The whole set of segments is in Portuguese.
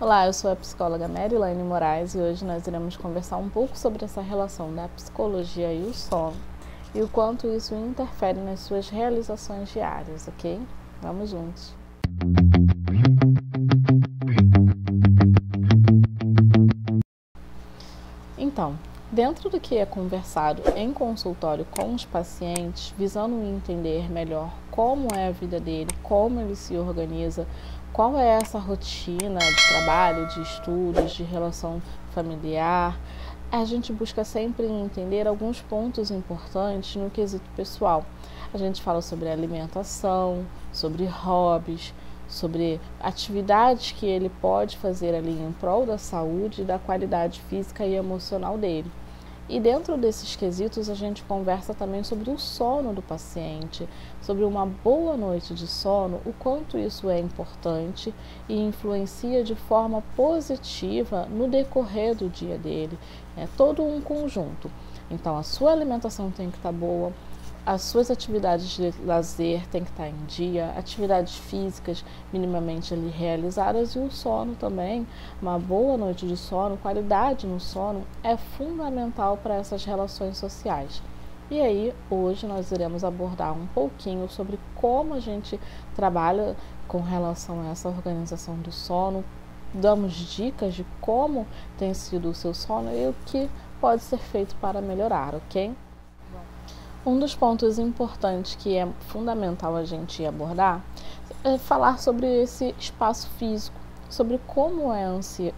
Olá, eu sou a psicóloga Marilane Moraes e hoje nós iremos conversar um pouco sobre essa relação da psicologia e o sono e o quanto isso interfere nas suas realizações diárias, ok? Vamos juntos! Então, dentro do que é conversado em consultório com os pacientes, visando entender melhor como é a vida dele, como ele se organiza, qual é essa rotina de trabalho, de estudos, de relação familiar, a gente busca sempre entender alguns pontos importantes no quesito pessoal. A gente fala sobre alimentação, sobre hobbies, sobre atividades que ele pode fazer ali em prol da saúde e da qualidade física e emocional dele. E dentro desses quesitos a gente conversa também sobre o sono do paciente, sobre uma boa noite de sono, o quanto isso é importante e influencia de forma positiva no decorrer do dia dele. É todo um conjunto. Então a sua alimentação tem que estar boa, as suas atividades de lazer têm que estar em dia, atividades físicas minimamente ali realizadas e o sono também, uma boa noite de sono, qualidade no sono é fundamental para essas relações sociais. E aí, hoje nós iremos abordar um pouquinho sobre como a gente trabalha com relação a essa organização do sono, damos dicas de como tem sido o seu sono e o que pode ser feito para melhorar, ok? Um dos pontos importantes que é fundamental a gente abordar é falar sobre esse espaço físico, sobre como é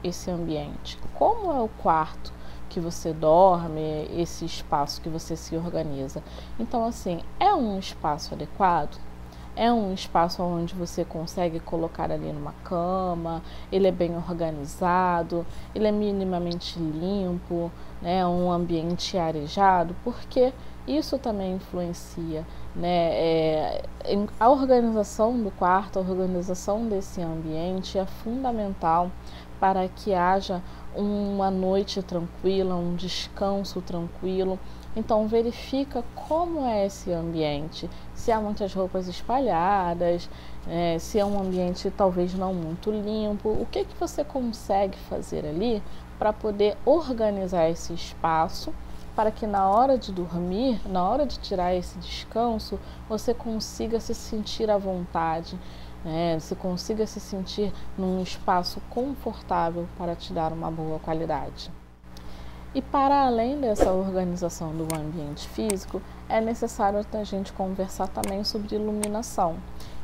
esse ambiente, como é o quarto que você dorme, esse espaço que você se organiza. Então, assim, é um espaço adequado? É um espaço onde você consegue colocar ali numa cama, ele é bem organizado, ele é minimamente limpo, né? Um ambiente arejado, porque isso também influencia, né? A organização do quarto, a organização desse ambiente é fundamental para que haja uma noite tranquila, um descanso tranquilo. Então verifica como é esse ambiente, se há muitas roupas espalhadas, se é um ambiente talvez não muito limpo, o que você consegue fazer ali para poder organizar esse espaço, para que na hora de dormir, na hora de tirar esse descanso, você consiga se sentir à vontade, você consiga se sentir num espaço confortável para te dar uma boa qualidade. E para além dessa organização do ambiente físico, é necessário a gente conversar também sobre iluminação.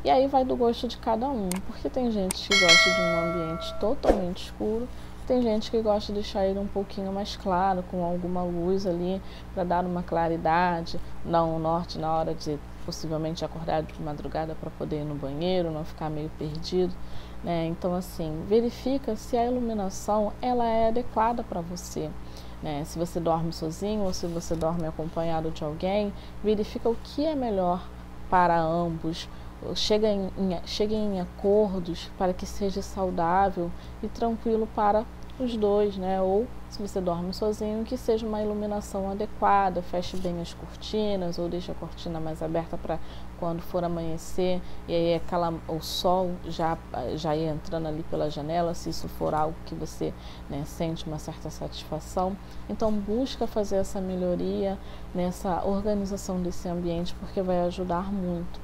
E aí vai do gosto de cada um, porque tem gente que gosta de um ambiente totalmente escuro, tem gente que gosta de deixar ele um pouquinho mais claro, com alguma luz ali, para dar uma claridade, dar um norte na hora de possivelmente acordar de madrugada para poder ir no banheiro, não ficar meio perdido. Então, assim, verifica se a iluminação ela é adequada para você. Se você dorme sozinho ou se você dorme acompanhado de alguém, verifica o que é melhor para ambos. Cheguem em acordos para que seja saudável e tranquilo para os dois, Ou se você dorme sozinho, que seja uma iluminação adequada, feche bem as cortinas ou deixe a cortina mais aberta para quando for amanhecer e aí o sol já ir entrando ali pela janela, se isso for algo que você sente uma certa satisfação. Então busca fazer essa melhoria nessa organização desse ambiente porque vai ajudar muito.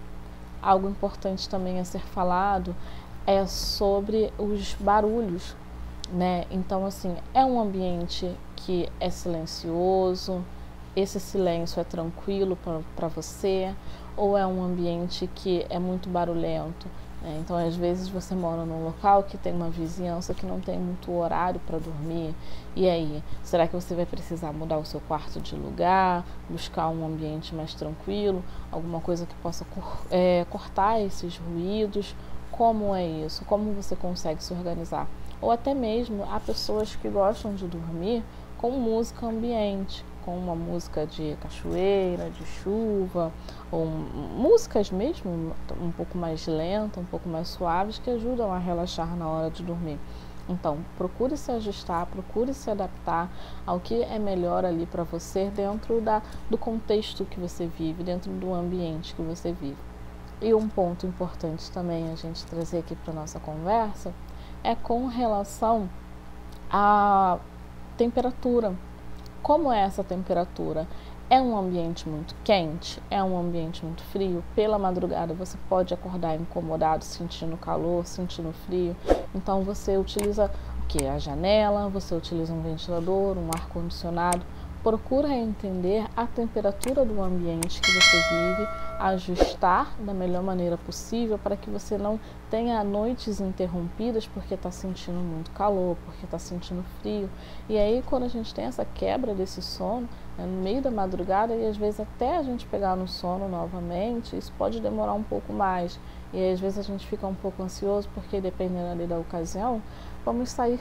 Algo importante também a ser falado é sobre os barulhos, Então, assim, é um ambiente que é silencioso, esse silêncio é tranquilo para você, ou é um ambiente que é muito barulhento, Então, às vezes você mora num local que tem uma vizinhança que não tem muito horário para dormir, e aí, será que você vai precisar mudar o seu quarto de lugar, buscar um ambiente mais tranquilo, alguma coisa que possa cortar esses ruídos? Como é isso? Como você consegue se organizar? Ou até mesmo há pessoas que gostam de dormir com música ambiente, com uma música de cachoeira, de chuva, ou músicas mesmo um pouco mais lentas, um pouco mais suaves, que ajudam a relaxar na hora de dormir. Então, procure se ajustar, procure se adaptar ao que é melhor ali para você dentro do contexto que você vive, dentro do ambiente que você vive. E um ponto importante também a gente trazer aqui para a nossa conversa é com relação à temperatura. Como é essa temperatura? É um ambiente muito quente? É um ambiente muito frio? Pela madrugada você pode acordar incomodado, sentindo calor, sentindo frio. Então você utiliza o que? A janela, você utiliza um ventilador, um ar-condicionado. Procura entender a temperatura do ambiente que você vive, ajustar da melhor maneira possível para que você não tenha noites interrompidas porque está sentindo muito calor, porque está sentindo frio. E aí quando a gente tem essa quebra desse sono, no meio da madrugada, e às vezes até a gente pegar no sono novamente, isso pode demorar um pouco mais. E aí, às vezes a gente fica um pouco ansioso porque dependendo ali da ocasião, vamos sair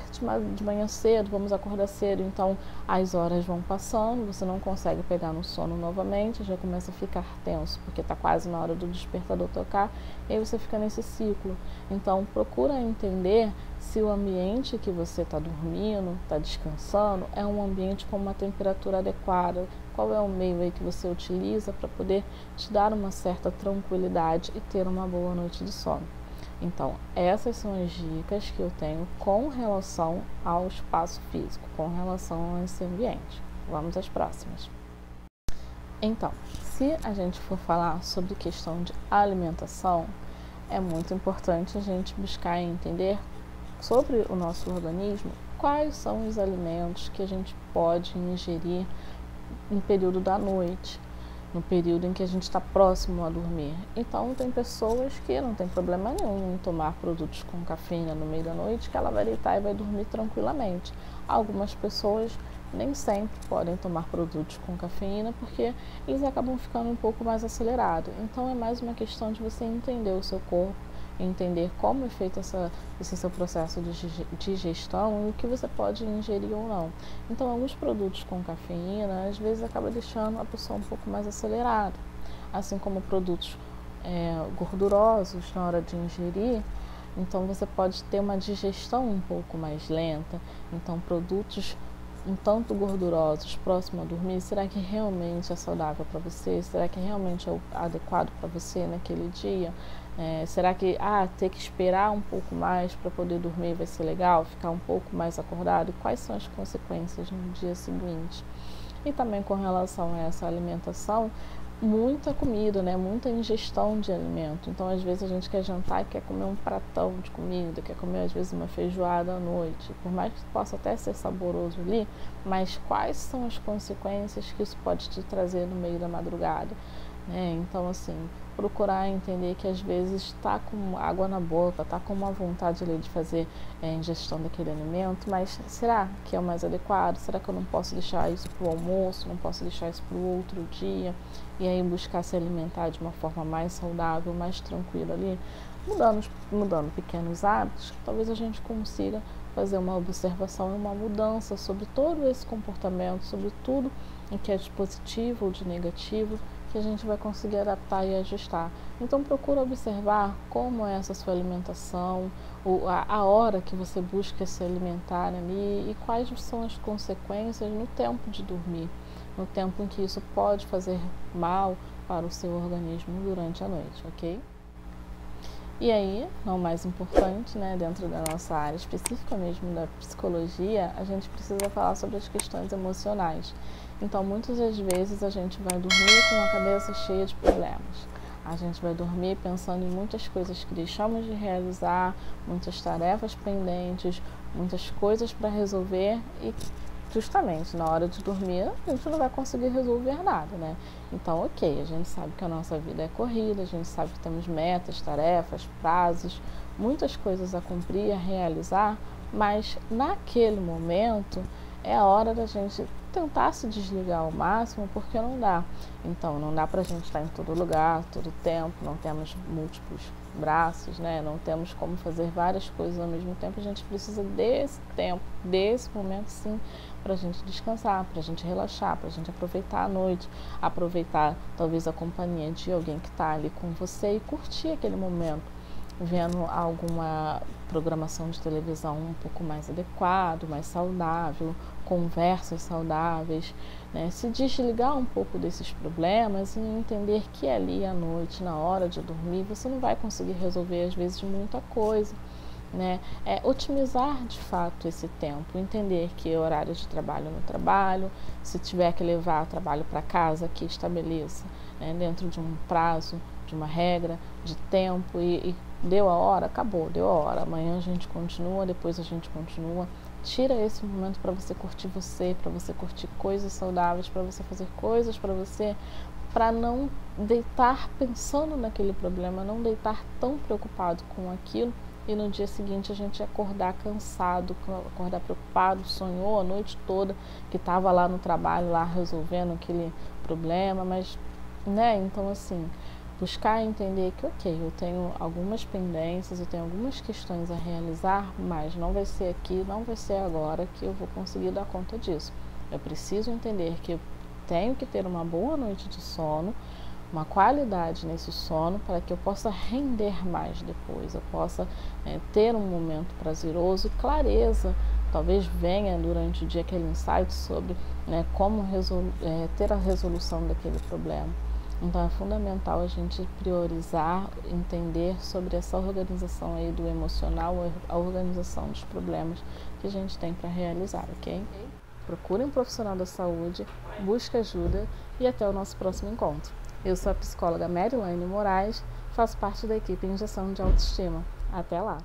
de manhã cedo, vamos acordar cedo, então as horas vão passando, você não consegue pegar no sono novamente, já começa a ficar tenso, porque está quase na hora do despertador tocar, e aí você fica nesse ciclo. Então procura entender se o ambiente que você está dormindo, está descansando, é um ambiente com uma temperatura adequada, qual é o meio aí que você utiliza para poder te dar uma certa tranquilidade e ter uma boa noite de sono. Então, essas são as dicas que eu tenho com relação ao espaço físico, com relação a esse ambiente. Vamos às próximas. Então, se a gente for falar sobre questão de alimentação, é muito importante a gente buscar entender sobre o nosso organismo quais são os alimentos que a gente pode ingerir no período da noite, no período em que a gente está próximo a dormir. Então, tem pessoas que não tem problema nenhum em tomar produtos com cafeína no meio da noite, que ela vai deitar e vai dormir tranquilamente. Algumas pessoas nem sempre podem tomar produtos com cafeína porque eles acabam ficando um pouco mais acelerados. Então, é mais uma questão de você entender o seu corpo, entender como é feito esse seu processo de digestão e o que você pode ingerir ou não. Então, alguns produtos com cafeína, às vezes, acaba deixando a pessoa um pouco mais acelerada, assim como produtos gordurosos na hora de ingerir. Então, você pode ter uma digestão um pouco mais lenta. Então, produtos um tanto gordurosos próximo a dormir, será que realmente é saudável para você? Será que realmente é adequado para você naquele dia? Será que ter que esperar um pouco mais para poder dormir vai ser legal? Ficar um pouco mais acordado? E quais são as consequências no dia seguinte? E também com relação a essa alimentação, muita comida, né? Muita ingestão de alimento. Então, às vezes a gente quer jantar e quer comer um pratão de comida, quer comer às vezes uma feijoada à noite. Por mais que possa até ser saboroso ali, mas quais são as consequências que isso pode te trazer no meio da madrugada? Então, assim, procurar entender que às vezes está com água na boca, está com uma vontade ali de fazer ingestão daquele alimento, mas será que é o mais adequado? Será que eu não posso deixar isso para o almoço, não posso deixar isso para o outro dia? E aí buscar se alimentar de uma forma mais saudável, mais tranquila ali, mudando pequenos hábitos, talvez a gente consiga fazer uma observação e uma mudança sobre todo esse comportamento, sobre tudo o que é de positivo ou de negativo, que a gente vai conseguir adaptar e ajustar. Então procura observar como é essa sua alimentação, a hora que você busca se alimentar ali e quais são as consequências no tempo de dormir, no tempo em que isso pode fazer mal para o seu organismo durante a noite, ok? E aí, não mais importante, dentro da nossa área específica mesmo da psicologia, a gente precisa falar sobre as questões emocionais. Então, muitas das vezes a gente vai dormir com a cabeça cheia de problemas. A gente vai dormir pensando em muitas coisas que deixamos de realizar, muitas tarefas pendentes, muitas coisas para resolver e justamente na hora de dormir a gente não vai conseguir resolver nada, Então, ok, a gente sabe que a nossa vida é corrida, a gente sabe que temos metas, tarefas, prazos, muitas coisas a cumprir, a realizar, mas naquele momento é a hora da gente tentar se desligar ao máximo, porque não dá. Então, não dá pra gente estar em todo lugar, todo tempo, não temos múltiplos braços, não temos como fazer várias coisas ao mesmo tempo. A gente precisa desse tempo, desse momento sim, pra gente descansar, pra gente relaxar, pra gente aproveitar a noite, aproveitar talvez a companhia de alguém que tá ali com você e curtir aquele momento, vendo alguma programação de televisão um pouco mais adequado, mais saudável, conversas saudáveis, se desligar um pouco desses problemas e entender que ali à noite, na hora de dormir, você não vai conseguir resolver às vezes muita coisa. né? É otimizar de fato esse tempo, entender que é horário de trabalho no trabalho, se tiver que levar o trabalho para casa, que estabeleça, né, dentro de um prazo, de uma regra, de tempo, e deu a hora, acabou, deu a hora, amanhã a gente continua, depois a gente continua. Tira esse momento para você, para você curtir coisas saudáveis, para você fazer coisas para você, para não deitar pensando naquele problema, não deitar tão preocupado com aquilo e no dia seguinte a gente acordar cansado, acordar preocupado, sonhou a noite toda que estava lá no trabalho, lá resolvendo aquele problema, mas, né, então assim, buscar entender que, ok, eu tenho algumas pendências, eu tenho algumas questões a realizar, mas não vai ser aqui, não vai ser agora que eu vou conseguir dar conta disso. Eu preciso entender que eu tenho que ter uma boa noite de sono, uma qualidade nesse sono para que eu possa render mais depois, eu possa ter um momento prazeroso e clareza. Talvez venha durante o dia aquele insight sobre como ter a resolução daquele problema. Então é fundamental a gente priorizar, entender sobre essa organização aí do emocional, a organização dos problemas que a gente tem para realizar, ok? Procure um profissional da saúde, busque ajuda e até o nosso próximo encontro. Eu sou a psicóloga Marilane Moraes, faço parte da equipe Injeção de Autoestima. Até lá!